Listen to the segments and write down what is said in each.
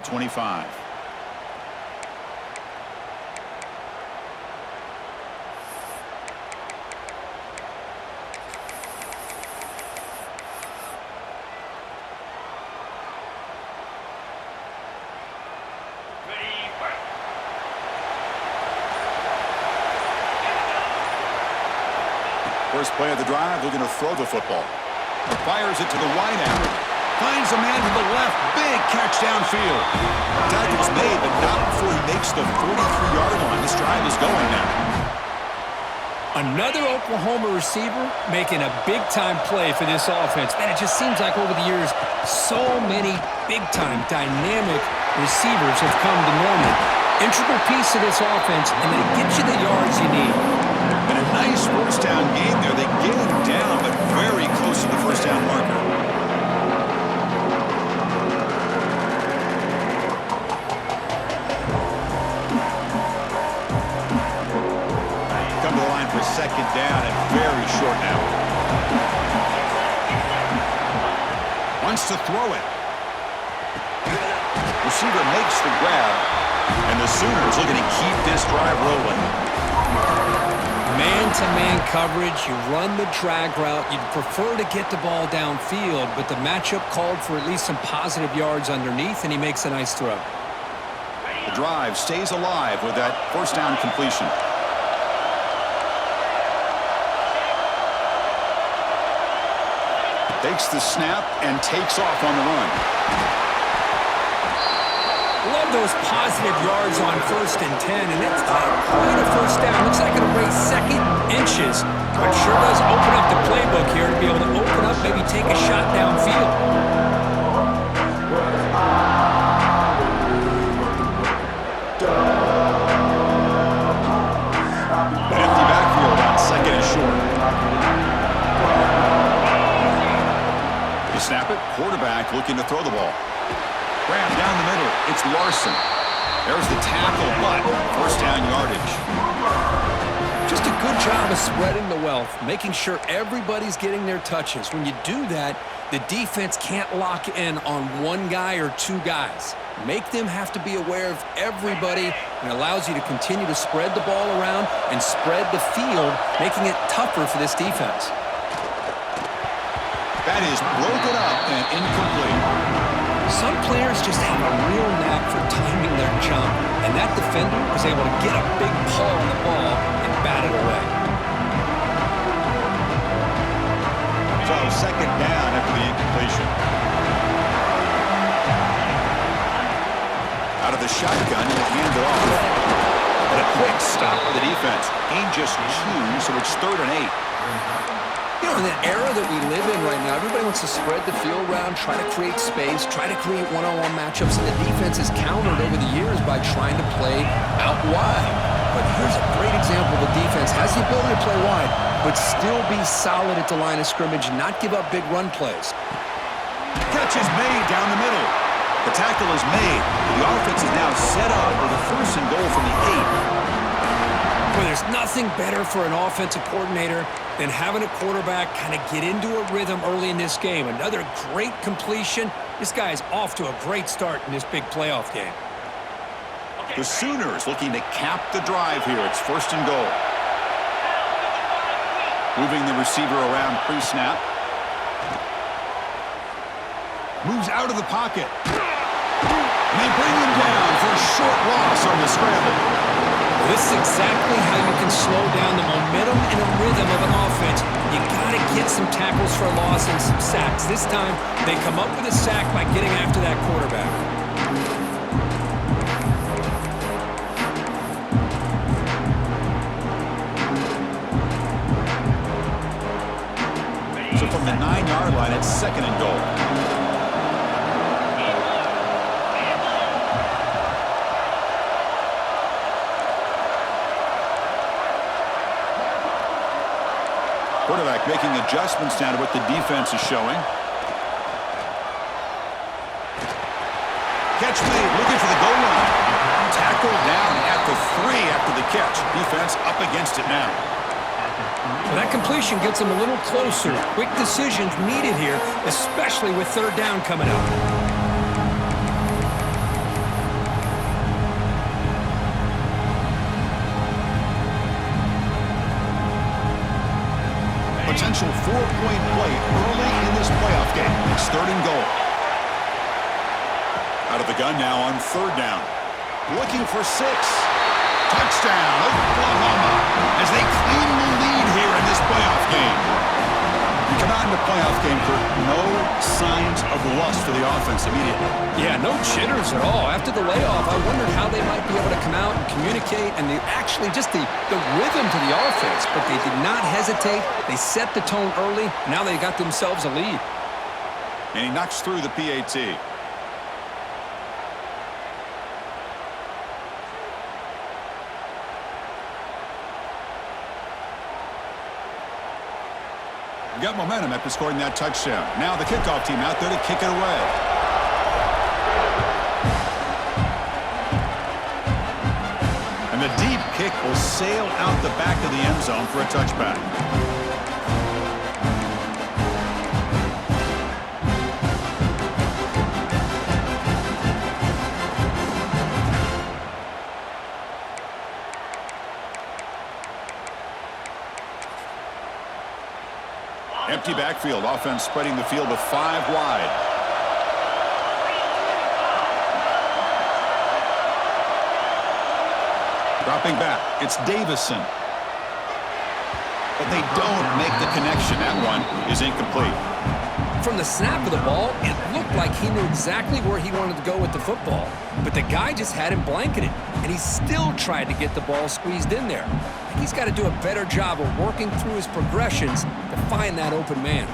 25. First play of the drive, looking to throw the football. Fires it to the wideout. Finds a man to the left. Big catch downfield. Tackle's made, but not before he makes the 43-yard line. This drive is going now. Another Oklahoma receiver making a big-time play for this offense. Man, it just seems like over the years, so many big-time, dynamic receivers have come to Norman. Integral piece of this offense, and they get you the yards you need. And a nice first down game there. They get him down, but very close to the first down marker. Come to the line for second down and very short now. Wants to throw it. Receiver makes the grab, and the Sooners looking to keep this drive rolling. Man-to-man coverage, you run the drag route. You'd prefer to get the ball downfield, but the matchup called for at least some positive yards underneath, and he makes a nice throw. The drive stays alive with that first down completion. Takes the snap and takes off on the run. Love those positive yards on 1st and 10, and it's quite a first down. Looks like it'll raise second inches, but sure does open up the playbook here to be able to open up, maybe take a shot downfield. An empty backfield on second and short. You snap it, quarterback looking to throw the ball. Grab down the middle. It's Larson. There's the tackle, but first down yardage. Just a good job of spreading the wealth, making sure everybody's getting their touches. When you do that, the defense can't lock in on one guy or two guys. Make them have to be aware of everybody, and allows you to continue to spread the ball around and spread the field, making it tougher for this defense. That is broken up and incomplete. Some players just have a real knack for timing their jump, and that defender was able to get a big pull on the ball and bat it away. So second down after the incompletion. Out of the shotgun, and hand it off. And a quick stop for the defense. Gain just 2, so it's 3rd and 8. You know, in the era that we live in right now, everybody wants to spread the field around, try to create space, try to create one-on-one matchups, and the defense has countered over the years by trying to play out wide. But here's a great example. The defense has the ability to play wide, but still be solid at the line of scrimmage and not give up big run plays. Catch is made down the middle. The tackle is made. The offense is now set up with a 1st and goal from the 8. Well, there's nothing better for an offensive coordinator than having a quarterback kind of get into a rhythm early in this game. Another great completion. This guy is off to a great start in this big playoff game. The Sooners looking to cap the drive here. It's 1st and goal. Moving the receiver around pre-snap. Moves out of the pocket. And they bring him down for a short loss on the scramble. This is exactly how you can slow down the momentum and a rhythm of an offense. You got to get some tackles for a loss and some sacks. This time, they come up with a sack by getting after that quarterback. So from the 9-yard line, it's 2nd and goal. Quarterback making adjustments down to what the defense is showing. Catch made, looking for the goal line. Tackled down at the 3 after the catch. Defense up against it now. Well, that completion gets them a little closer. Quick decisions needed here, especially with 3rd down coming up. potential 4-point play early in this playoff game. It's 3rd and goal. Out of the gun now on 3rd down. Looking for 6. Touchdown, Oklahoma, as they claim the lead here in this playoff game. You come out in the playoff game, Kurt, no signs of lust for the offense immediately. Yeah, no jitters at all. After the layoff, I wondered how they might be able to come out and communicate, and actually just the rhythm to the offense. But they did not hesitate. They set the tone early. Now they got themselves a lead. And he knocks through the PAT. Got momentum after scoring that touchdown. Now the kickoff team out there to kick it away. And the deep kick will sail out the back of the end zone for a touchback. Empty backfield. Offense spreading the field with 5 wide. Dropping back. It's Davison. But they don't make the connection. That one is incomplete. From the snap of the ball, it looked like he knew exactly where he wanted to go with the football. But the guy just had him blanketed, and he still tried to get the ball squeezed in there. He's got to do a better job of working through his progressions to find that open man.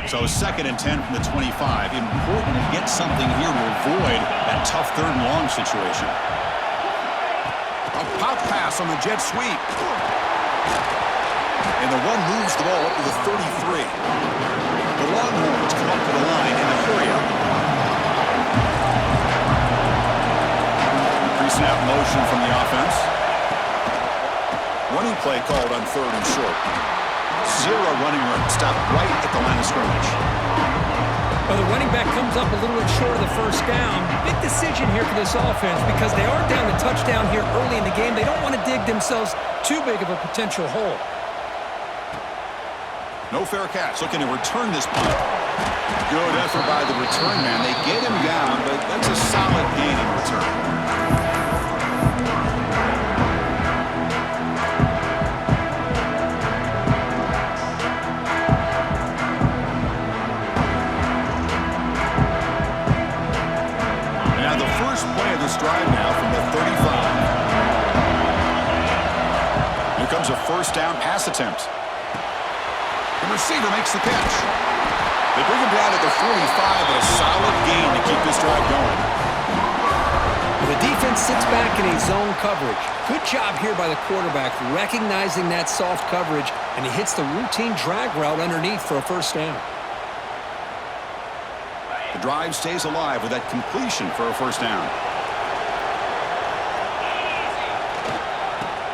So 2nd and 10 from the 25. Important to get something here to avoid that tough 3rd and long situation. A pop pass on the jet sweep. And the run moves the ball up to the 33. The Longhorns come up to the line in a hurry-up. Pre-snap motion from the offense. Running play called on 3rd and short. 0 running room. Stopped right at the line of scrimmage. Well, the running back comes up a little bit short of the 1st down. Big decision here for this offense because they are down a touchdown here early in the game. They don't want to dig themselves too big of a potential hole. No fair catch. Looking to return this punt. Good effort by the return man. They get him down, but that's a solid gain in return. Drive now from the 35. Here comes a 1st down pass attempt. The receiver makes the catch. They bring him down at the 45, but a solid gain to keep this drive going. The defense sits back in a zone coverage. Good job here by the quarterback recognizing that soft coverage, and he hits the routine drag route underneath for a 1st down. The drive stays alive with that completion for a 1st down.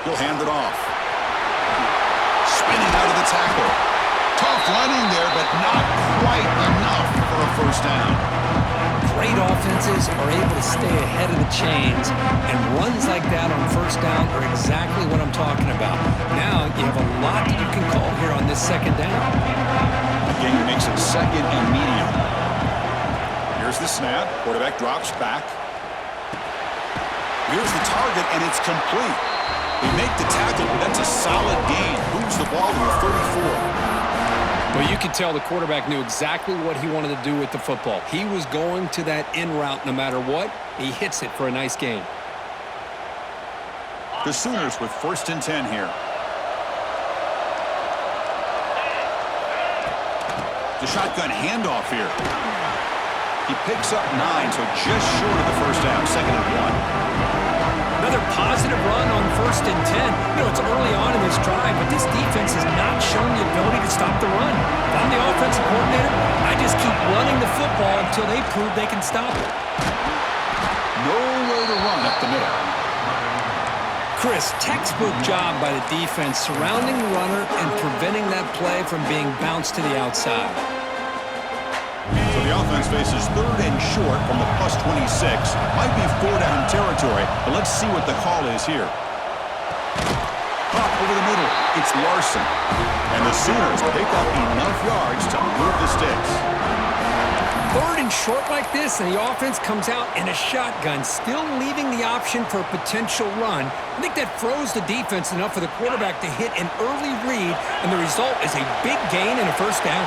He'll hand it off. Spinning out of the tackle. Tough running there, but not quite enough for a 1st down. Great offenses are able to stay ahead of the chains, and runs like that on 1st down are exactly what I'm talking about. Now you have a lot that you can call here on this 2nd down. Again, he makes it 2nd and medium. Here's the snap. Quarterback drops back. Here's the target, and it's complete. They make the tackle, but that's a solid gain. Moves the ball to the 34. Well, you could tell the quarterback knew exactly what he wanted to do with the football. He was going to that in route no matter what. He hits it for a nice gain. The Sooners with 1st and 10 here. The shotgun handoff here. He picks up 9, so just short of the 1st down. 2nd and 1. Another positive run on 1st and 10. You know, it's early on in this drive, but this defense has not shown the ability to stop the run. If I'm the offensive coordinator, I just keep running the football until they prove they can stop it. Nowhere to run up the middle. Chris, textbook job by the defense surrounding the runner and preventing that play from being bounced to the outside. So the offense faces third and short from the plus 26. Might be 4-down territory, but let's see what the call is here. Pop over the middle. It's Larson. And the Sooners pick up enough yards to move the sticks. Third and short like this, and the offense comes out in a shotgun, still leaving the option for a potential run. I think that froze the defense enough for the quarterback to hit an early read, and the result is a big gain and a first down.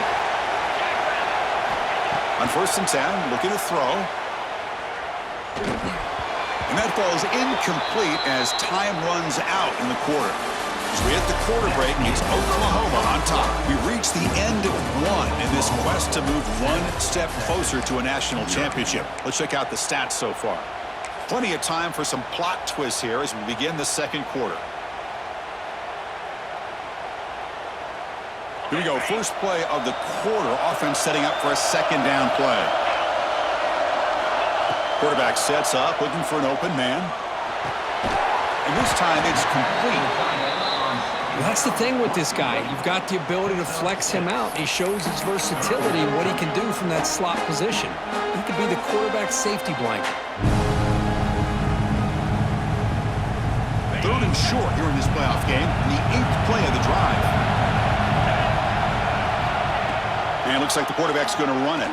On 1st and 10, looking to throw. And that falls incomplete as time runs out in the quarter. As we hit the quarter break, it's Oklahoma on top. We reach the end of one in this quest to move one step closer to a national championship. Let's check out the stats so far. Plenty of time for some plot twists here as we begin the second quarter. Here we go. First play of the quarter. Offense setting up for a second down play. Quarterback sets up, looking for an open man. And this time it's complete. Well, that's the thing with this guy. You've got the ability to flex him out. He shows his versatility and what he can do from that slot position. He could be the quarterback's safety blanket. Third and short here in this playoff game, and the 8th play of the drive. And it looks like the quarterback's going to run it.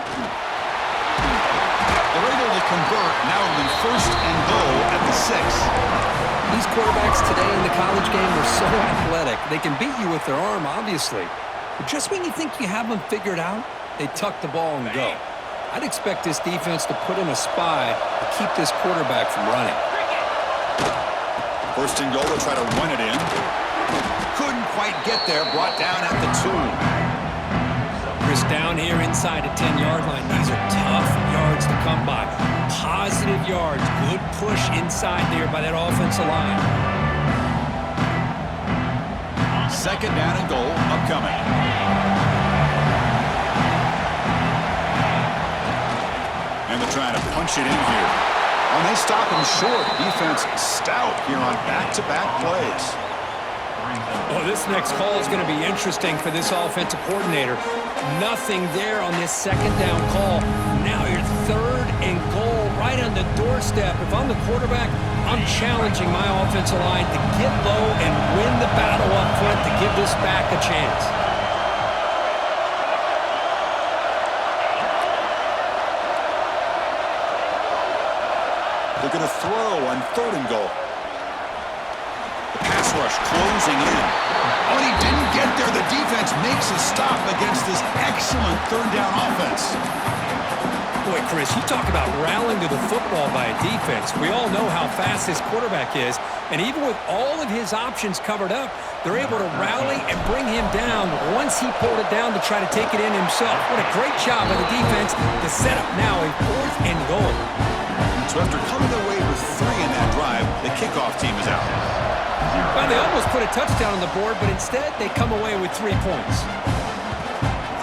They're able to convert, now in first and goal at the 6. These quarterbacks today in the college game are so athletic. They can beat you with their arm, obviously. But just when you think you have them figured out, they tuck the ball and go. I'd expect this defense to put in a spy to keep this quarterback from running. First and goal, they'll try to run it in. Couldn't quite get there, brought down at the 2. Chris, down here inside the 10-yard line, these are tough yards to come by. Positive yards, good push inside there by that offensive line. Second down and goal, upcoming. And they're trying to punch it in here. And they stop him short. Defense stout here on back-to-back plays. Oh, this next call is going to be interesting for this offensive coordinator. Nothing there on this second down call. Now you're third and goal right on the doorstep. If I'm the quarterback, I'm challenging my offensive line to get low and win the battle up front to give this back a chance. They're going to throw on third and goal. The pass rush closing in. Oh, and he didn't get there. The defense makes a stop against this excellent third down offense. Boy, Chris, you talk about rallying to the football by a defense. We all know how fast this quarterback is, and even with all of his options covered up, they're able to rally and bring him down once he pulled it down to try to take it in himself. What a great job by the defense to set up now a fourth and goal. So after coming away with 3 in that drive, the kickoff team is out. Well, they almost put a touchdown on the board, but instead they come away with 3 points.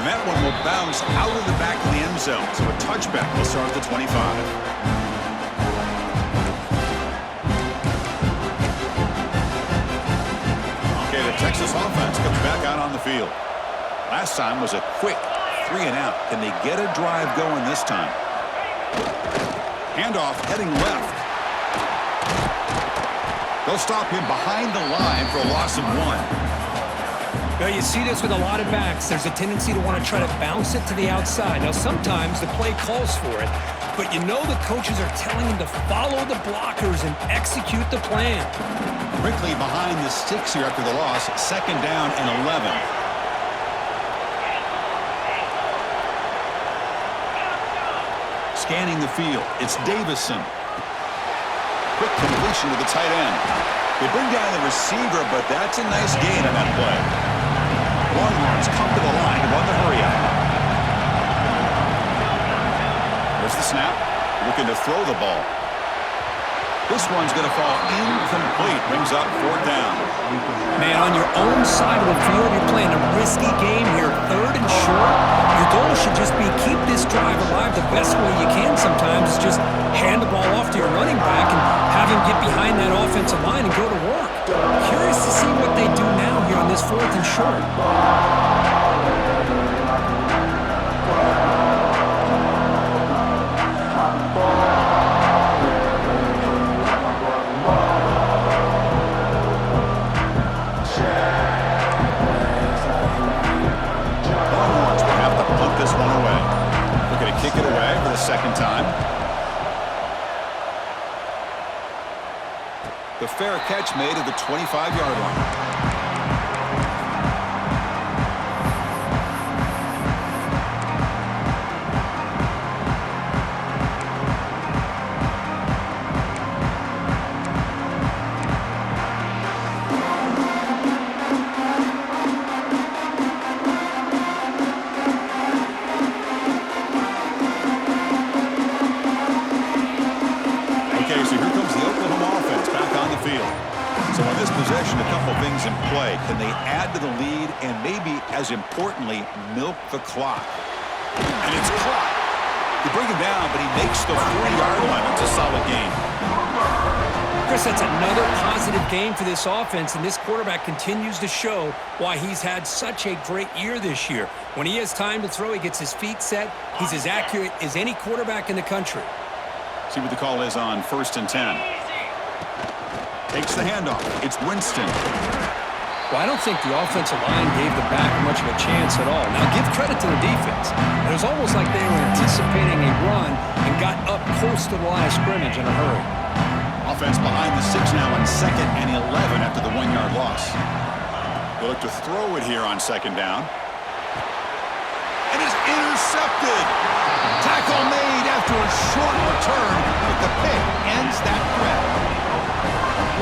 And that one will bounce out of the back of the end zone. So a touchback will start at the 25. Okay, the Texas offense comes back out on the field. Last time was a quick 3 and out. Can they get a drive going this time? Handoff heading left. They'll stop him behind the line for a loss of 1. Well, you see this with a lot of backs. There's a tendency to want to try to bounce it to the outside. Now, sometimes the play calls for it, but you know the coaches are telling him to follow the blockers and execute the plan. Quickly behind the sticks here after the loss. Second down and 11. Scanning the field. It's Davison. Quick completion to the tight end. They bring down the receiver, but that's a nice gain on that play. Longhorns come to the line to run the hurry out. There's the snap. Looking to throw the ball. This one's going to fall incomplete. Brings up 4th down. Man, on your own side of the field, you're playing a risky game here. Third and short. Your goal should just be keep this drive alive the best way you can sometimes. Is just hand the ball off to your running back and have him get behind that offensive line and go to work. is 4th and short. Longhorns will have to punt this one away. Looking to kick it away for the second time. The fair catch made at the 25-yard line. Okay, so here comes the Oklahoma offense back on the field. So on this possession, a couple things in play. Can they add to the lead and maybe, as importantly, milk the clock? And it's caught. You bring him down, but he makes the 40-yard line. It's a solid game. Chris, that's another positive game for this offense, and this quarterback continues to show why he's had such a great year this year. When he has time to throw, he gets his feet set. He's as accurate as any quarterback in the country. See what the call is on 1st and 10. Takes the handoff. It's Winston. Well, I don't think the offensive line gave the back much of a chance at all. Now, give credit to the defense. It was almost like they were anticipating a run and got up close to the line of scrimmage in a hurry. Offense behind the 6 now on 2nd and 11 after the 1-yard loss. They'll look to throw it here on 2nd down. And it's intercepted. Tackle made after a short return, but the pick ends that threat.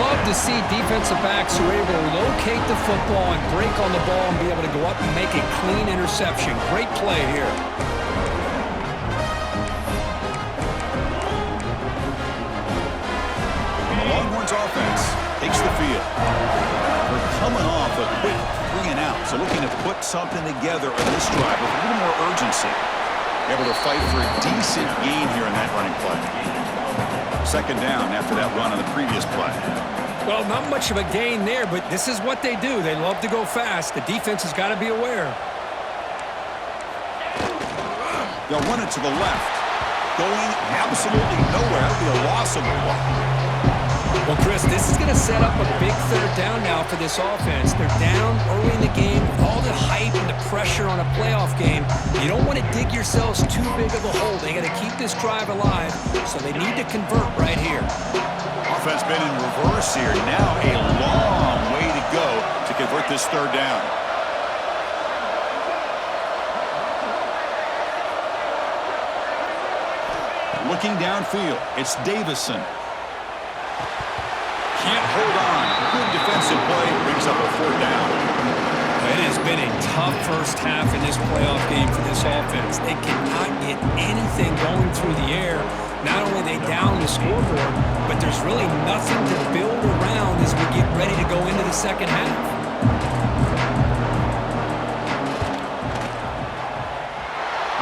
Love to see defensive backs who are able to locate the football and break on the ball and be able to go up and make a clean interception. Great play here. The Longhorns offense takes the field. We're coming off a quick 3 and out, so looking to put something together on this drive with a little more urgency. Able to fight for a decent gain here in that running play. 2nd down after that run on the previous play. Well, not much of a gain there, but this is what they do. They love to go fast. The defense has got to be aware. They'll run it to the left. Going absolutely nowhere. It'll be a loss of the ball. Well, Chris, this is going to set up a big 3rd down now for this offense. They're down early in the game with all the hype and the pressure on a playoff game. You don't want to dig yourselves too big of a hole. They got to keep this drive alive, so they need to convert right here. Offense been in reverse here. Now a long way to go to convert this 3rd down. Looking downfield, it's Davison. Can't hold on. Good defensive play. Brings up a 4th down. It has been a tough first half in this playoff game for this offense. They cannot get anything going through the air. Not only are they down the scoreboard, but there's really nothing to build around as we get ready to go into the second half.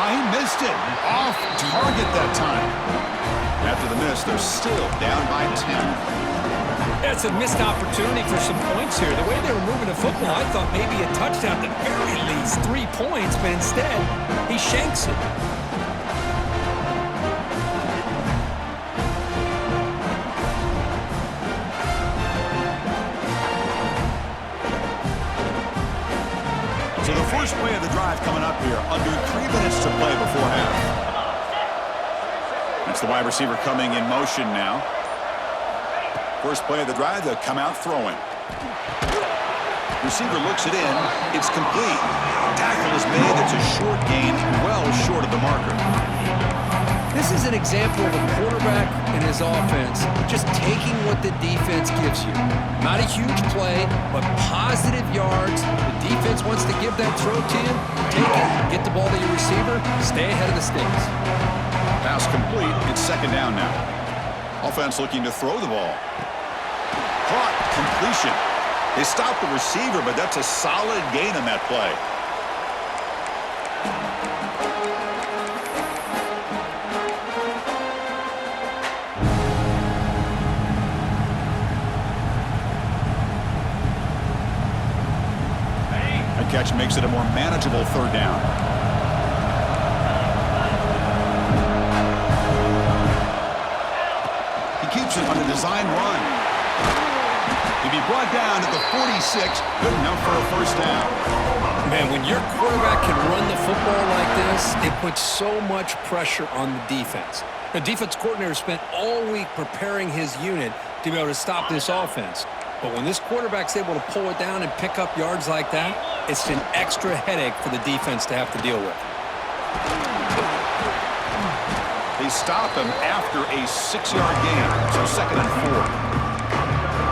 He missed it. Off target that time. After the miss, they're still down by 10. That's a missed opportunity for some points here. The way they were moving the football, I thought maybe a touchdown, at the very least 3 points, but instead, he shanks it. So the first play of the drive coming up here, under 3 minutes to play before half. That's the wide receiver coming in motion now. First play of the drive, they'll come out throwing. Receiver looks it in. It's complete. Tackle is made. It's a short gain, well short of the marker. This is an example of a quarterback and his offense just taking what the defense gives you. Not a huge play, but positive yards. The defense wants to give that throw to you. Take it, get the ball to your receiver, stay ahead of the sticks. Pass complete. It's 2nd down now. Offense looking to throw the ball. Caught. Completion. They stopped the receiver, but that's a solid gain on that play. catch makes it a more manageable third down. He keeps it on a design run. He'll be brought down at the 46, good enough for a first down. Man, when your quarterback can run the football like this, it puts so much pressure on the defense. The defense coordinator spent all week preparing his unit to be able to stop this offense. But when this quarterback's able to pull it down and pick up yards like that, it's an extra headache for the defense to have to deal with. They stop him after a 6-yard gain, so 2nd and 4.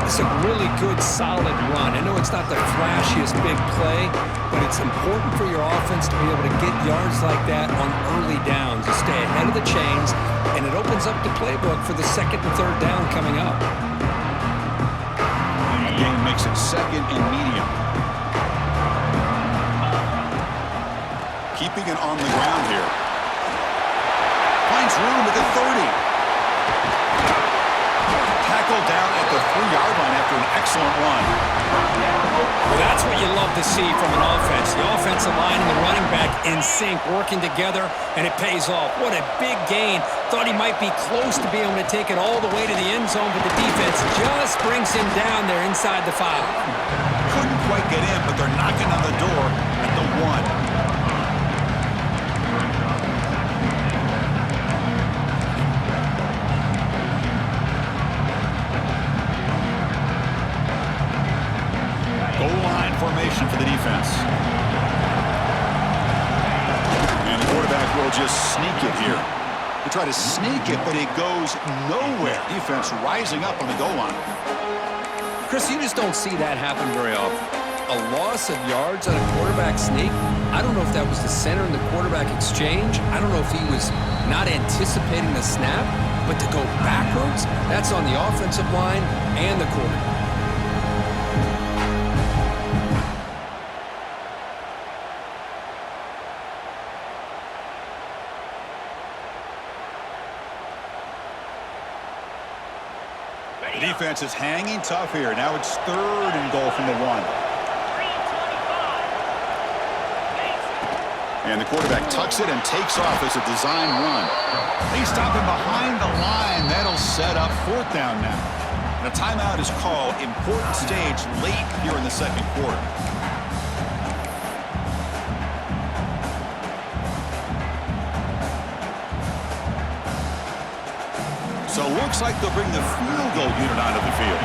It's a really good, solid run. I know it's not the flashiest big play, but it's important for your offense to be able to get yards like that on early downs, to stay ahead of the chains, and it opens up the playbook for the 2nd and 3rd down coming up. The game makes it 2nd and medium. Keeping it on the ground here. Finds room at the 30. Tackled down at the 3-yard line after an excellent run. Well, that's what you love to see from an offense. The offensive line and the running back in sync, working together, and it pays off. What a big gain. Thought he might be close to being able to take it all the way to the end zone, but the defense just brings him down there inside the 5. Couldn't quite get in, but they're knocking on the door at the 1. Formation for the defense. And the quarterback will just sneak it here. They try to sneak it, but it goes nowhere. Defense rising up on the goal line. Chris, you just don't see that happen very often. A loss of yards on a quarterback sneak. I don't know if that was the center and the quarterback exchange. I don't know if he was not anticipating the snap, but to go backwards, that's on the offensive line and the quarterback. The defense is hanging tough here. Now it's 3rd and goal from the 1. And the quarterback tucks it and takes off as a design run. They stop him behind the line. That'll set up 4th down now. And a timeout is called. Important stage late here in the 2nd quarter. So it looks like they'll bring the field goal unit onto the field.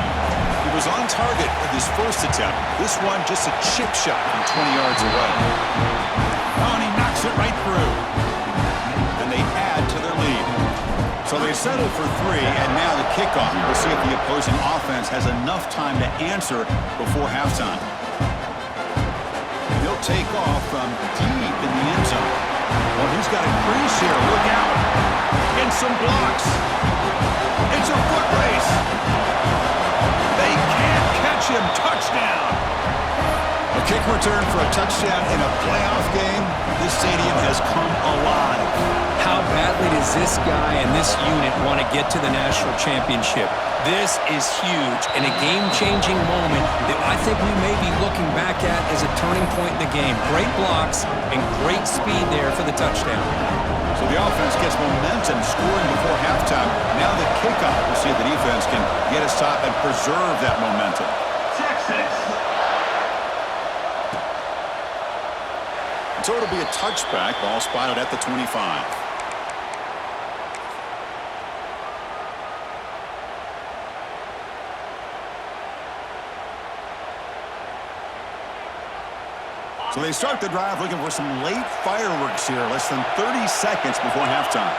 He was on target with his first attempt. This one just a chip shot from 20 yards away. Oh, and he knocks it right through. And they add to their lead. So they settle for 3, and now the kickoff. We'll see if the opposing offense has enough time to answer before halftime. And he'll take off from deep in the end zone. Well, he's got a crease here. Look out. And some blocks. It's a foot race. They can't catch him. Touchdown. A kick return for a touchdown in a playoff game. This stadium has come alive. How badly does this guy and this unit want to get to the national championship? This is huge and a game-changing moment that I think we may be looking back at as a turning point in the game. Great blocks and great speed there for the touchdown. So the offense gets momentum, scoring before halftime. Now the kickoff. We'll see if the defense can get a stop and preserve that momentum. Texas. So it'll be a touchback. Ball spotted at the 25. So they start the drive looking for some late fireworks here, less than 30 seconds before halftime.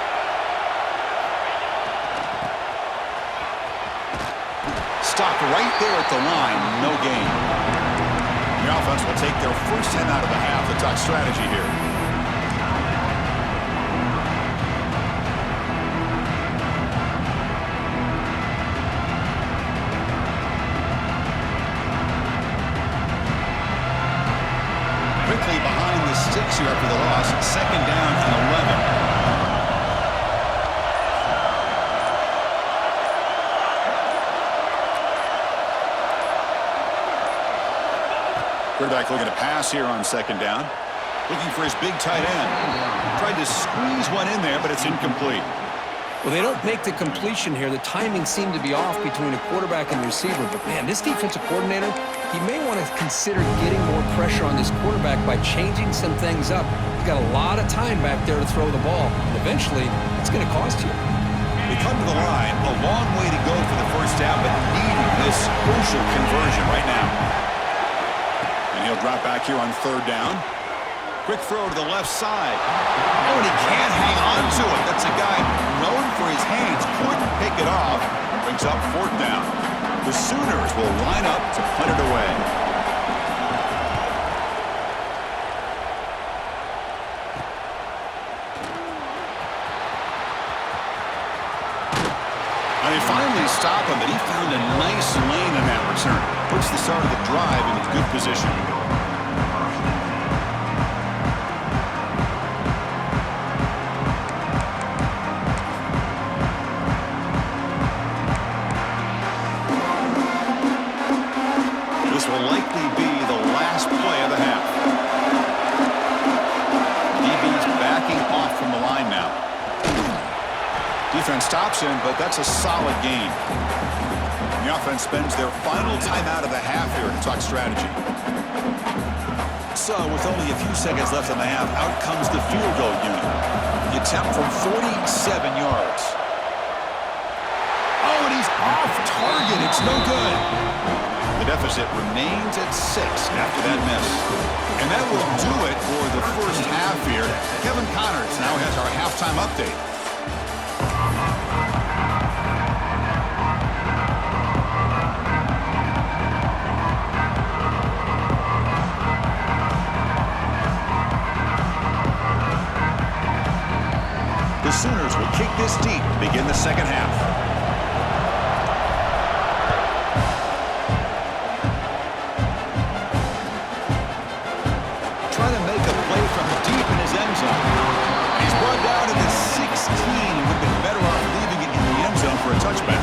Stopped right there at the line, no gain. The offense will take their first 10 out of the half. The talk strategy here. Quickly behind the sticks here after the loss. 2nd down and 11. Quarterback looking to pass here on second down. Looking for his big tight end. Tried to squeeze one in there, but it's incomplete. Well, they don't make the completion here. The timing seemed to be off between a quarterback and the receiver. But, man, this defensive coordinator, he may want to consider getting more pressure on this quarterback by changing some things up. He's got a lot of time back there to throw the ball. And eventually, it's going to cost you. We come to the line. A long way to go for the first down, but needing this crucial conversion right now. And he'll drop back here on third down. Quick throw to the left side. Oh, and he can't hang on to it. That's a guy known for his hands. Couldn't pick it off. Brings up fourth down. The Sooners will line up to punt it away. And they finally stop him, but he found a nice lane in that return. Puts the start of the drive in good position. Will likely be the last play of the half. DB's backing off from the line now. Defense stops him, but that's a solid gain. And the offense spends their final timeout of the half here to talk strategy. So with only a few seconds left in the half, out comes the field goal unit. The attempt from 47 yards. Oh, and he's off target. It's no good. The deficit remains at 6 after that miss. And that will do it for the first half here. Kevin Connors now has our halftime update. The Sooners will kick this deep to begin the second half. He's brought down to the 16. He would have been better off leaving it in the end zone for a touchback.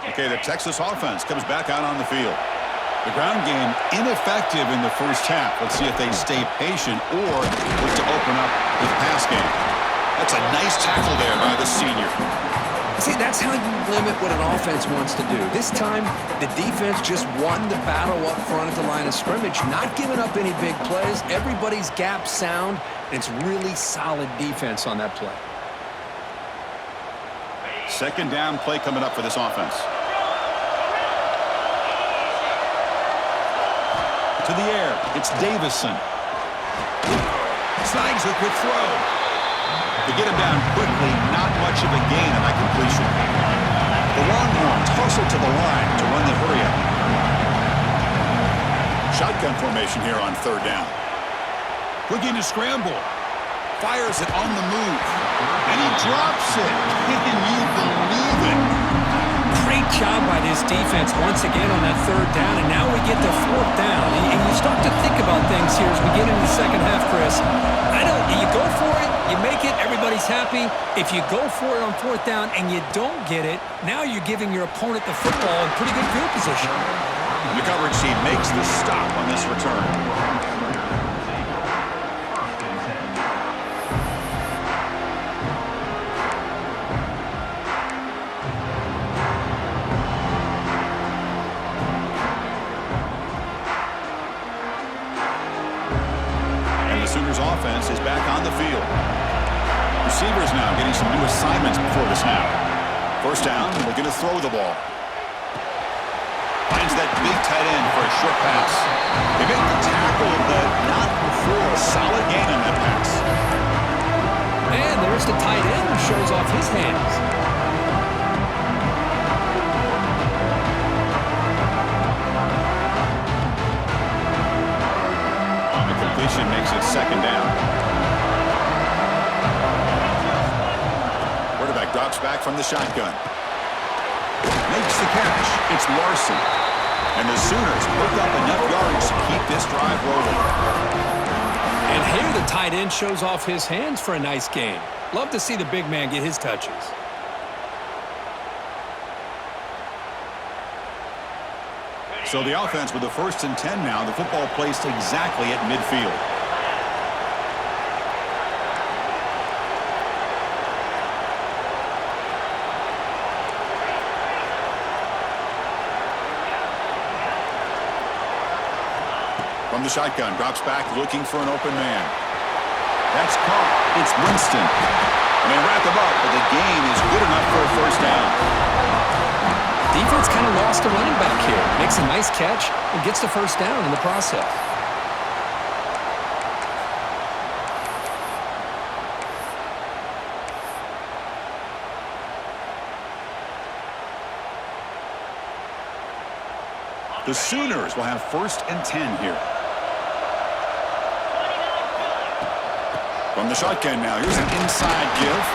Okay, the Texas offense comes back out on the field. The ground game ineffective in the first half. Let's see if they stay patient or look to open up with pass game. That's a nice tackle there by the senior. See, that's how you limit what an offense wants to do. This time, the defense just won the battle up front at the line of scrimmage, not giving up any big plays. Everybody's gap sound, and it's really solid defense on that play. Second down play coming up for this offense. To the air, it's Davison. Snags a quick throw. To get him down quickly, not much of a gain on that completion. The Longhorns hustle to the line to run the hurry up. Shotgun formation here on third down. Looking to scramble. Fires it on the move. And he drops it. Can you believe it? Great job by this defense once again on that third down, and now we get to fourth down. And you start to think about things here as we get into the second half, Chris. You go for it, you make it, everybody's happy. If you go for it on fourth down and you don't get it, now you're giving your opponent the football in pretty good field position. The coverage team makes the stop on this return. Sooners offense is back on the field. Receivers now getting some new assignments before the snap. First down, looking to throw the ball. Finds that big tight end for a short pass. They make the tackle, but not before a solid gain on that pass. And there's the tight end who shows off his hands. Makes it second down. Quarterback drops back from the shotgun. Makes the catch. It's Larson. And the Sooners pick up enough yards to keep this drive rolling. And here the tight end shows off his hands for a nice gain. Love to see the big man get his touches. So the offense with the 1st and 10 now. The football placed exactly at midfield. From the shotgun, drops back looking for an open man. That's caught. It's Winston. And they wrap him up, but the gain is good enough for a first down. Defense kind of lost a running back here. Makes a nice catch and gets the first down in the process. The Sooners will have 1st and 10 here. From the shotgun now, here's an inside give.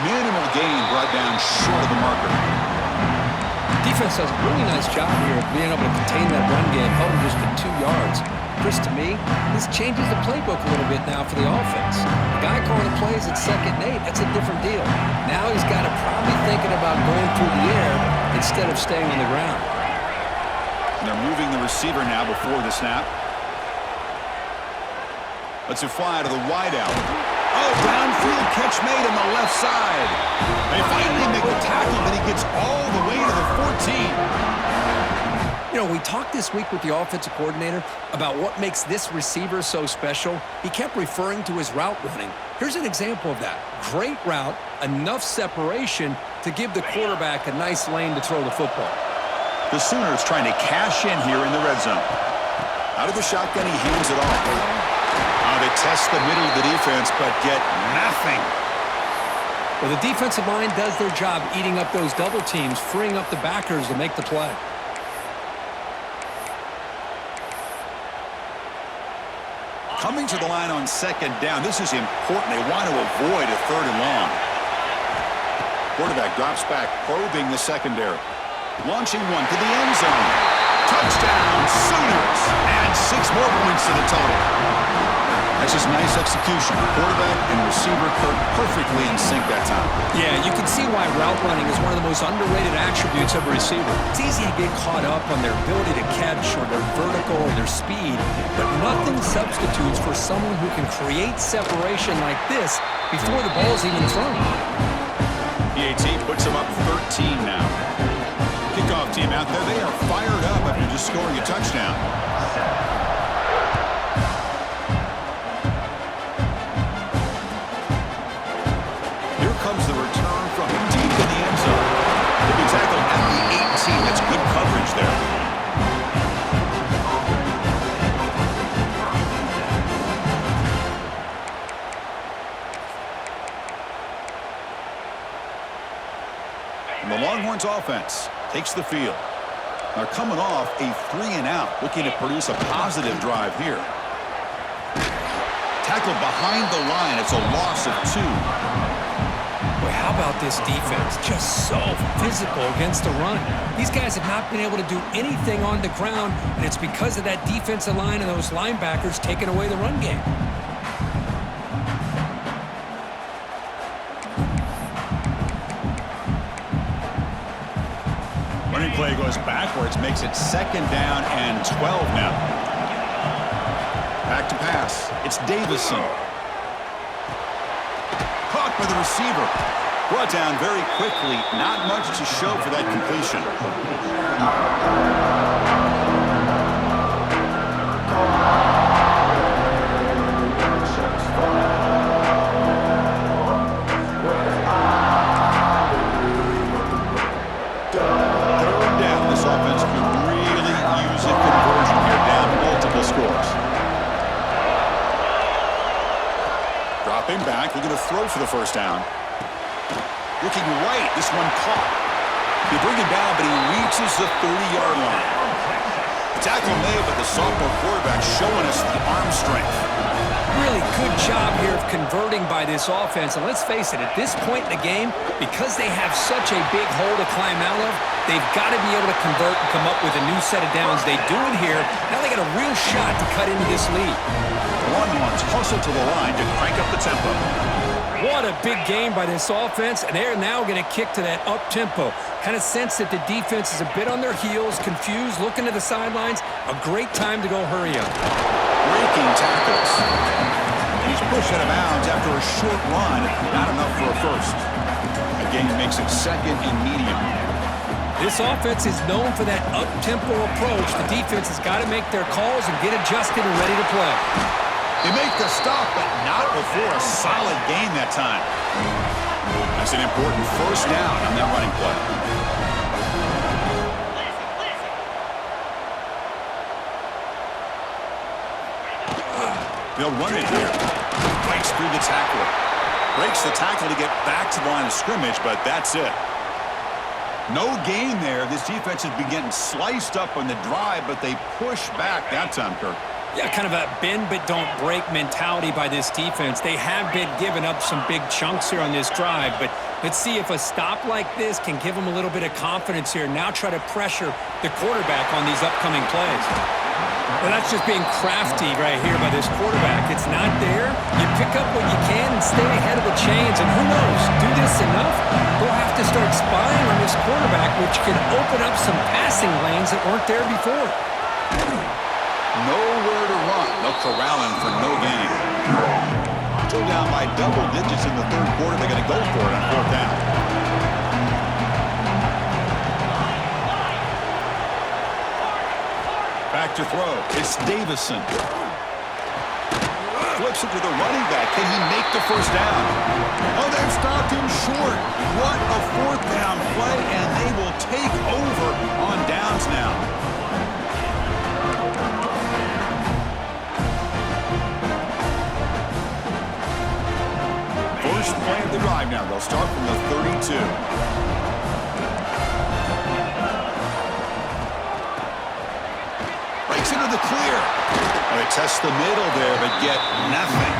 Minimal gain brought down short of the marker. Defense does a really nice job here of being able to contain that run game, held him just to 2 yards. Chris, to me, this changes the playbook a little bit now for the offense. The guy calling the plays at 2nd and 8, that's a different deal. Now he's got to probably thinking about going through the air instead of staying on the ground. And they're moving the receiver now before the snap. Lets it fly to the wideout. Oh, downfield catch made on the left side. They finally make the tackle, but he gets all the way to the 14. You know, we talked this week with the offensive coordinator about what makes this receiver so special. He kept referring to his route running. Here's an example of that. Great route, enough separation to give the quarterback a nice lane to throw the football. The Sooners trying to cash in here in the red zone. Out of the shotgun, he hands it off. They test the middle of the defense, but get nothing. Well, the defensive line does their job eating up those double teams, freeing up the backers to make the play. Coming to the line on 2nd down. This is important. They want to avoid a 3rd and long. Quarterback drops back, probing the secondary. Launching one to the end zone. Touchdown, Sooners. And 6 more points to the total. That's just nice execution. Quarterback and receiver perfectly in sync that time. Yeah, you can see why route running is one of the most underrated attributes of a receiver. It's easy to get caught up on their ability to catch or their vertical or their speed, but nothing substitutes for someone who can create separation like this before the ball's even thrown. PAT puts them up 13 now. Kickoff team out there. They are fired up after just scoring a touchdown. Comes the return from deep in the end zone. He'll be tackled at the 18. That's good coverage there. And the Longhorns offense takes the field. They're coming off a 3-and-out, looking to produce a positive drive here. Tackled behind the line. It's a loss of 2. Boy, how about this defense? Just so physical against the run. These guys have not been able to do anything on the ground, and it's because of that defensive line and those linebackers taking away the run game. Running play goes backwards, makes it 2nd down and 12 now. Back to pass. It's Davison. Caught by the receiver. Brought down very quickly. Not much to show for that completion. Third down. This offense could really use a conversion here, down multiple scores. Dropping back, looking to throw for the first down. Looking right, this one caught. They bring him down, but he reaches the 30-yard line. The tackle made, but the sophomore quarterback showing us the arm strength. Really good job here of converting by this offense. And let's face it, at this point in the game, because they have such a big hole to climb out of, they've got to be able to convert and come up with a new set of downs. They do it here. Now they got a real shot to cut into this lead. Longhorns hustle to the line to crank up the tempo. What a big game by this offense, and they're now going to kick to that up-tempo. Kind of sense that the defense is a bit on their heels, confused, looking to the sidelines. A great time to go hurry up. Breaking tackles. And he's pushed out of bounds after a short run. Not enough for a first. A gain makes it second and medium. This offense is known for that up-tempo approach. The defense has got to make their calls and get adjusted and ready to play. They make the stop, but not before a solid gain that time. That's an important first down on that running play. They'll run it here. Breaks through the tackler. Breaks the tackle to get back to the line of scrimmage, but that's it. No gain there. This defense has been getting sliced up on the drive, but they push back that time, Kirk. Yeah, kind of a bend but don't break mentality by this defense. They have been giving up some big chunks here on this drive, but let's see if a stop like this can give them a little bit of confidence here. Now try to pressure the quarterback on these upcoming plays. Well, that's just being crafty right here by this quarterback. It's not there. You pick up what you can and stay ahead of the chains, and who knows, do this enough, they'll have to start spying on this quarterback, which can open up some passing lanes that weren't there before. Nowhere to run. They'll corral him for no gain. Still down by double digits in the third quarter. They're going to go for it on fourth down. Back to throw. It's Davison. Flips it to the running back. Can he make the first down? Oh, they've stopped him short. What a fourth down play, and they will take over on downs now. First play of the drive now. They'll start from the 32. Breaks into the clear. They test the middle there, but get nothing.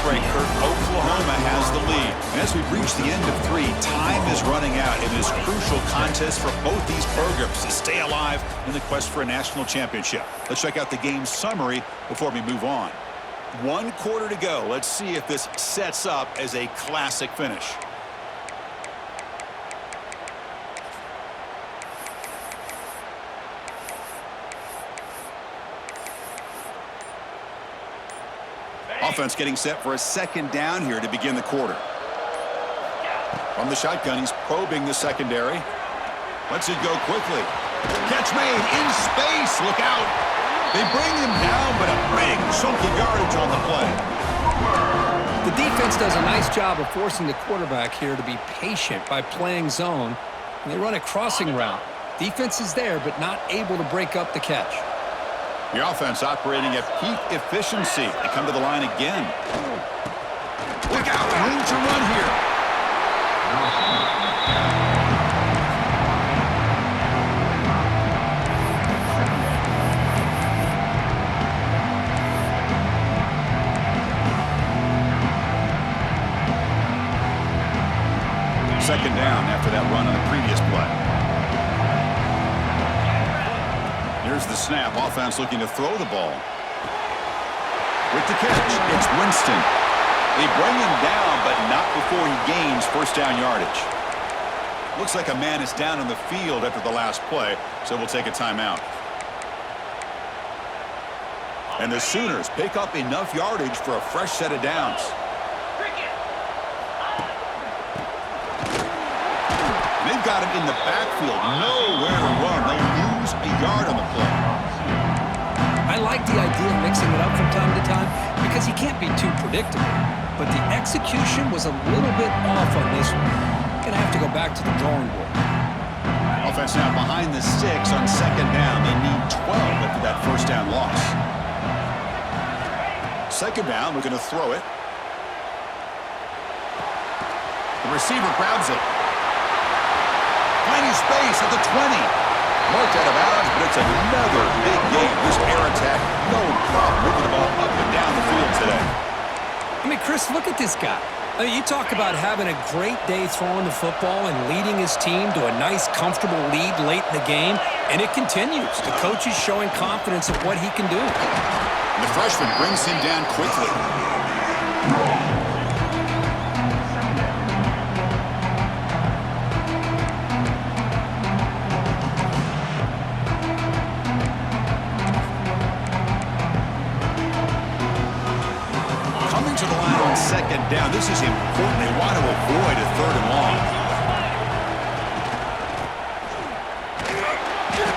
Oklahoma has the lead. And as we've reached the end of three, time is running out in this crucial contest for both these programs to stay alive in the quest for a national championship. Let's check out the game summary before we move on. 1 quarter to go. Let's see if this sets up as a classic finish. Offense getting set for a second down here to begin the quarter. From the shotgun, he's probing the secondary. Lets it go quickly. Catch made in space. Look out. They bring him down, but a big chunky yardage on the play. The defense does a nice job of forcing the quarterback here to be patient by playing zone. And they run a crossing route. Defense is there, but not able to break up the catch. The offense operating at peak efficiency. They come to the line again. Look out, room to run here. Second down after that run on the previous play. Here's the snap. Offense looking to throw the ball. With the catch, it's Winston. They bring him down, but not before he gains first down yardage. Looks like a man is down on the field after the last play, so we'll take a timeout. And the Sooners pick up enough yardage for a fresh set of downs. They've got him in the backfield. Nowhere to run. They lose yard on the play. I like the idea of mixing it up from time to time because you can't be too predictable. But the execution was a little bit off on this one. Gonna have to go back to the drawing board. Offense now behind the 6 on second down. They need 12 after that first down loss. Second down, we're going to throw it. The receiver grabs it. Finding space at the 20. Marked out of bounds, but it's another big game. This air attack, no problem moving the ball up and down the field today. I mean, Chris, look at this guy. I mean, you talk about having a great day throwing the football and leading his team to a nice, comfortable lead late in the game, and it continues. The coach is showing confidence of what he can do. And the freshman brings him down quickly. Coming to the line on second down. This is important. They want to avoid a third and long.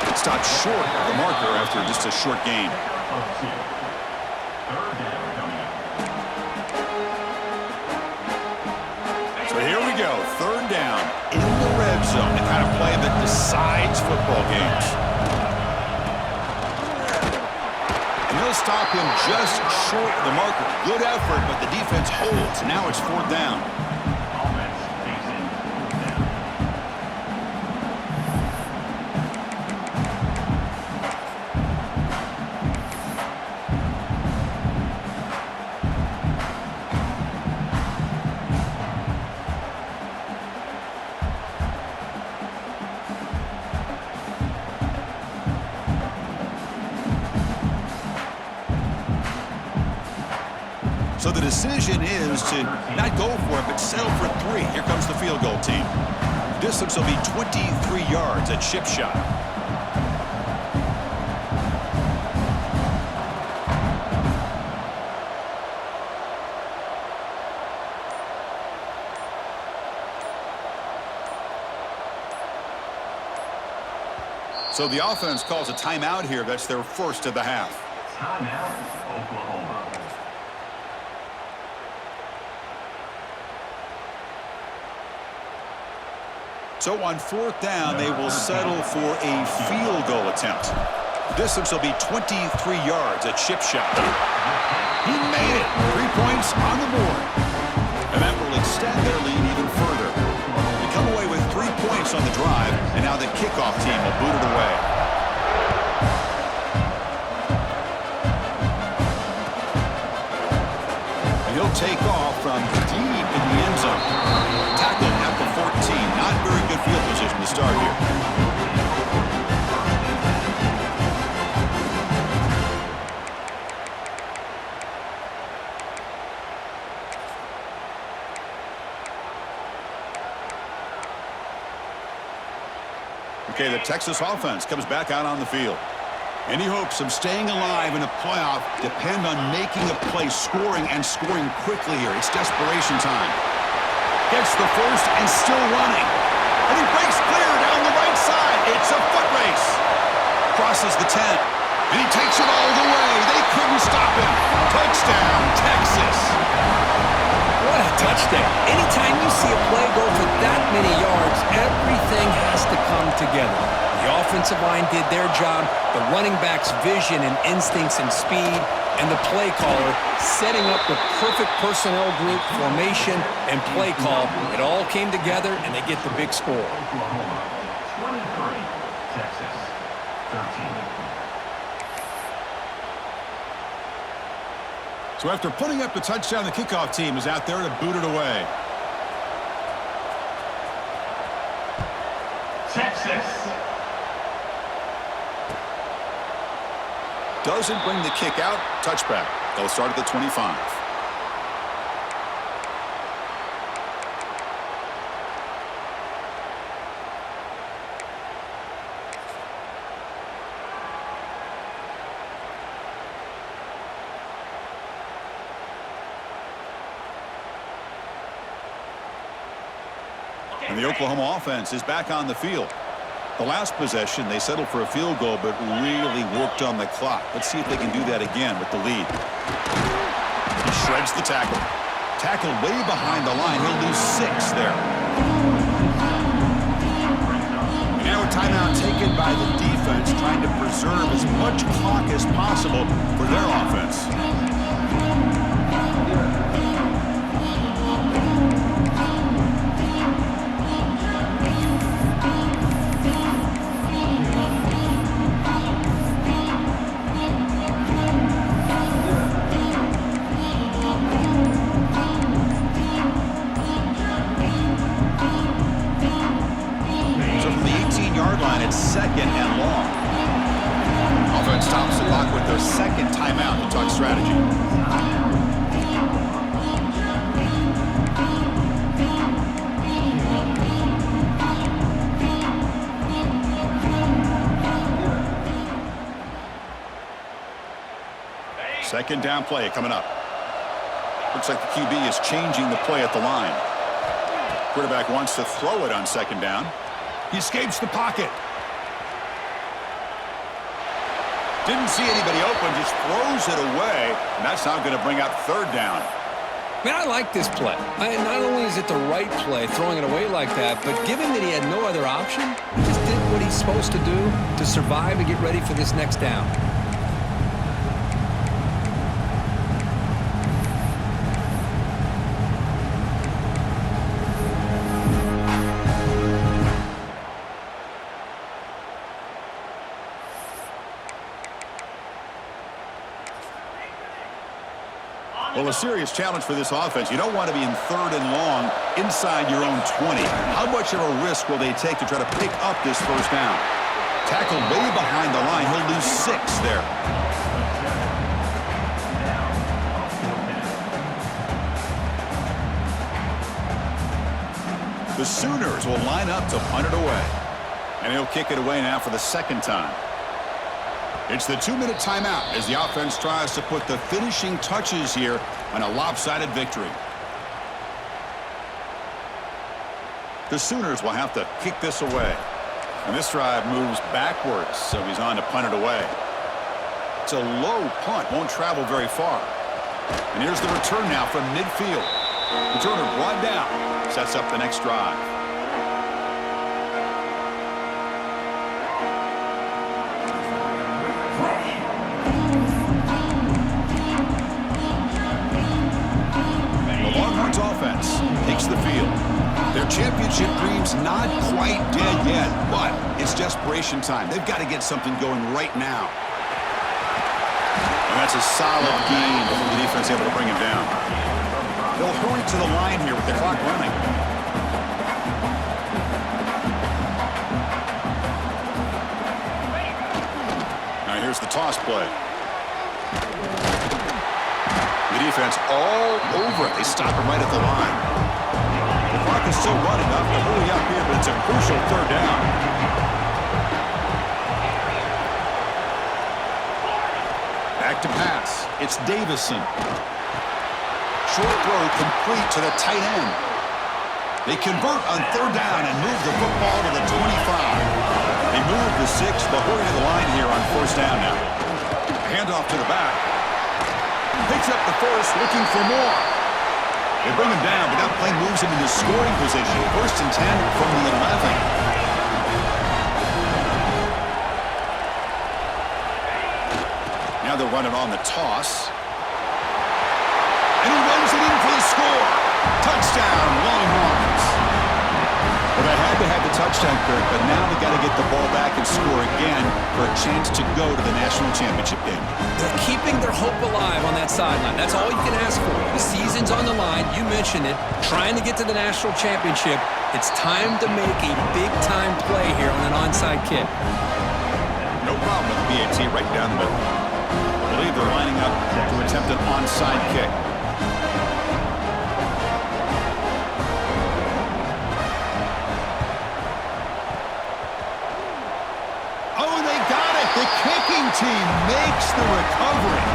It stopped short of the marker after just a short gain. So here we go. Third down in the red zone. The kind of play that decides football games. And they'll stop him just short of the marker. Good effort, but the defense holds. Now it's fourth down. So the decision is to not go for it, but settle for 3. Here comes the field goal team. The distance will be 23 yards, a chip shot. So the offense calls a timeout here. That's their first of the half. Timeout, Oklahoma. So on fourth down, they will settle for a field goal attempt. The distance will be 23 yards, a chip shot. He made it. 3 points on the board. And that will extend their lead even further. They come away with 3 points on the drive, and now the kickoff team will boot it away. And he'll take off from deep in the end zone. Tackle at the 14. Not very good field position to start here. Okay, the Texas offense comes back out on the field. Any hopes of staying alive in a playoff depend on making a play, scoring, and scoring quickly here. It's desperation time. Gets the first and still running. And he breaks clear down the right side. It's a foot race. Crosses the 10. And he takes it all the way. They couldn't stop him. Touchdown, Texas. What a touchdown. Anytime you see a play go for that many yards, everything has to come together. The offensive line did their job, the running back's vision and instincts and speed, and the play caller setting up the perfect personnel group, formation, and play call. It all came together, and they get the big score. Oklahoma 23, Texas 13. So after putting up the touchdown, the kickoff team is out there to boot it away. Texas. Doesn't bring the kick out. Touchback. They'll start at the 25. And the Oklahoma offense is back on the field. The last possession, they settled for a field goal, but really worked on the clock. Let's see if they can do that again with the lead. He shreds the tackle. Tackled way behind the line. He'll lose 6 there. And now a timeout taken by the defense, trying to preserve as much clock as possible for their offense. Second and long. Offense stops the clock with their second timeout to talk strategy. Second down play coming up. Looks like the QB is changing the play at the line. Quarterback wants to throw it on second down. He escapes the pocket. Didn't see anybody open, just throws it away, and that's now going to bring up third down. Man, I like this play. Not only is it the right play, throwing it away like that, but given that he had no other option, he just did what he's supposed to do to survive and get ready for this next down. Well, a serious challenge for this offense. You don't want to be in third and long inside your own 20. How much of a risk will they take to try to pick up this first down? Tackled way behind the line. He'll lose 6 there. The Sooners will line up to punt it away. And he'll kick it away now for the second time. It's the 2-minute timeout as the offense tries to put the finishing touches here on a lopsided victory. The Sooners will have to kick this away. And this drive moves backwards, so he's on to punt it away. It's a low punt, won't travel very far. And here's the return now from midfield. Returner brought down, sets up the next drive. Offense takes the field. Their championship dream's not quite dead yet, but it's desperation time. They've got to get something going right now. And that's a solid gain before the defense able to bring him down. They'll hurry to the line here with the clock running. Now here's the toss play. The defense all over it. They stop him right at the line. The clock is still running up to hurry up here, but it's a crucial third down. Back to pass. It's Davison. Short throw complete to the tight end. They convert on third down and move the football to the 25. They move the 6. They'll hurry to the line here on first down now. Handoff to the back. Picks up the first, looking for more. They bring him down, but that play moves him into scoring position. First and 10 from the 11. Now they'll run it on the toss. And he runs it in for the score. Touchdown, Longhorns. Well, they had to have the touchdown, Kirk, but now they got to get the ball back and score again for a chance to go to the national championship game. They're keeping their hope alive on that sideline. That's all you can ask for. The season's on the line. You mentioned it. Trying to get to the national championship. It's time to make a big-time play here on an onside kick. No problem with the PAT right down the middle. I believe they're lining up to attempt an onside kick. Oh, they got it! The kicking team makes the recovery.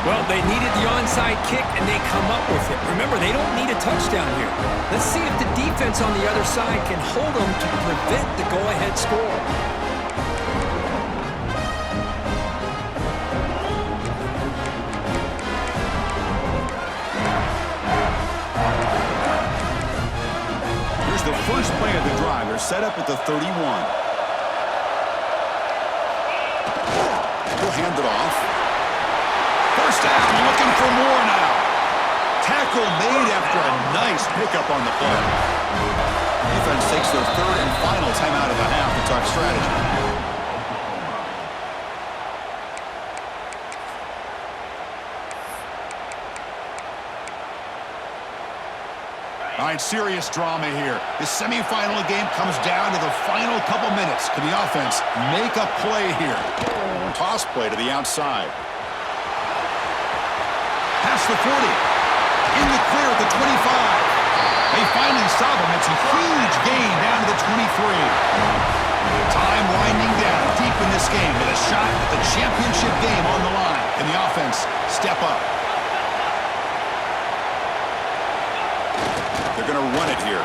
Well, They needed the onside kick, and they come up with it. Remember, they don't need a touchdown here. Let's see if the defense on the other side can hold them to prevent the go-ahead score. Here's the first play of the drive. They're set up at the 31. He'll hand it off. First down, looking for more now. Tackle made after a nice pickup on the play. Defense takes their third and final timeout of the half to talk strategy. All right, serious drama here. The semifinal game comes down to the final couple minutes. Can the offense make a play here? Toss play to the outside. Past the 40. In the clear at the 25. They finally stop him. It's a huge gain down to the 23. Time winding down deep in this game with a shot at the championship game on the line. Can the offense step up? They're going to run it here.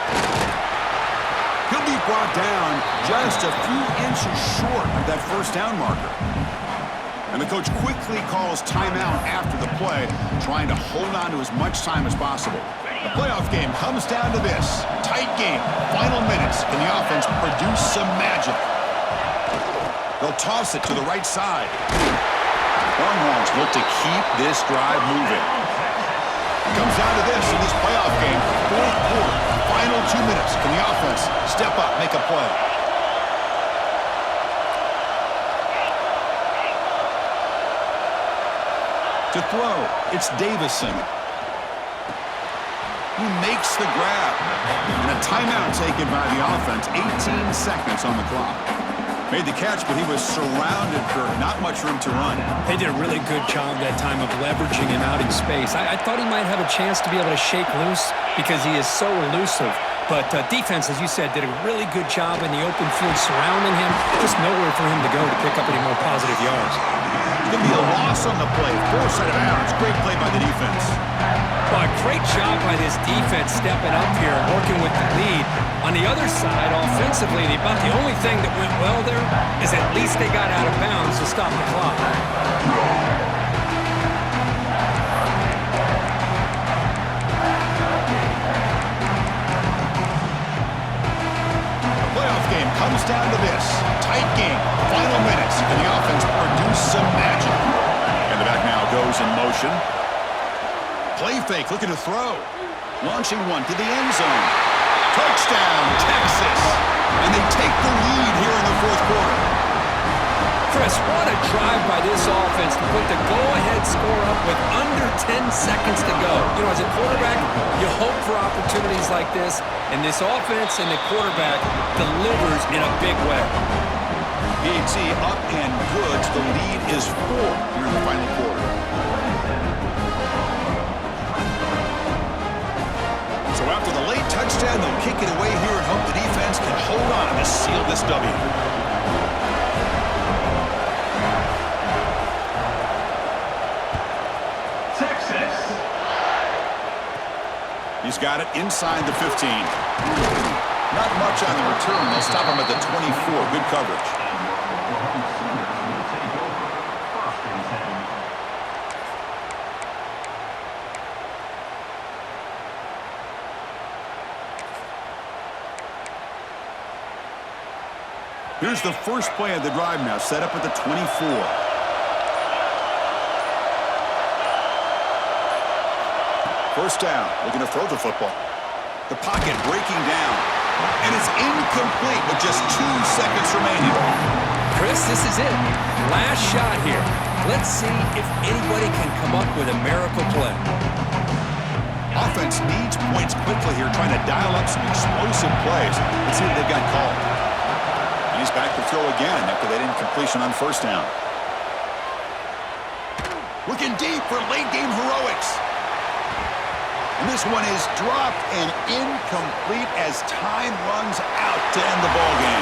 He'll be brought down just a few inches short of that first down marker. And the coach quickly calls timeout after the play, trying to hold on to as much time as possible. The playoff game comes down to this. Tight game, final minutes. Can the offense produce some magic? They'll toss it to the right side. Longhorns look to keep this drive moving. Comes down to this in this playoff game. Fourth quarter, final 2 minutes. Can the offense step up, make a play? To throw, it's Davison. He makes the grab. And a timeout taken by the offense. 18 seconds on the clock. Made the catch, but he was surrounded for not much room to run. They did a really good job that time of leveraging him out in space. I thought he might have a chance to be able to shake loose because he is so elusive. But defense, as you said, did a really good job in the open field surrounding him. Just nowhere for him to go to pick up any more positive yards. It's going to be a loss on the play. Force out of bounds. Great play by the defense. Well, a great job by this defense stepping up here and working with the lead. On the other side, offensively, about the only thing that went well there is at least they got out of bounds to stop the clock. The playoff game comes down to this. Tight game, final minutes. Can the offense produce some magic? And the back now goes in motion. Play fake, looking to throw. Launching one to the end zone. Touchdown, Texas. And they take the lead here in the fourth quarter. Chris, what a drive by this offense to put the go-ahead score up with under 10 seconds to go. You know, as a quarterback, you hope for opportunities like this, and this offense and the quarterback delivers in a big way. PAT up and good. The lead is 4 here in the final quarter. So after the late touchdown, they'll kick it away here and hope the defense can hold on to seal this W. Texas. He's got it inside the 15. Not much on the return. They'll stop him at the 24. Good coverage. Here's the first play of the drive now, set up at the 24. First down, looking to throw the football. The pocket breaking down, and it's incomplete with just 2 seconds remaining. Chris, this is it. Last shot here. Let's see if anybody can come up with a miracle play. Offense needs points quickly here, trying to dial up some explosive plays. Let's see what they've got called. And he's back to throw again after that incompletion on first down. Looking deep for late game heroics. And this one is dropped and incomplete as time runs out to end the ball game.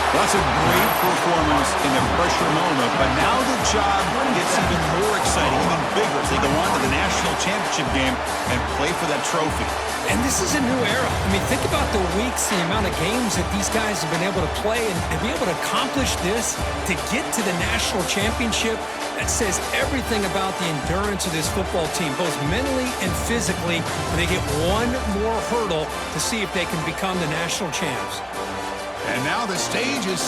That's a great performance in the pressure moment, but now the job gets even more exciting, even bigger as they go on to the national championship game and play for that trophy. And this is a new era. I mean, think about the weeks, the amount of games that these guys have been able to play, and to be able to accomplish this, to get to the national championship, that says everything about the endurance of this football team, both mentally and physically, when they get one more hurdle to see if they can become the national champs. And now the stage is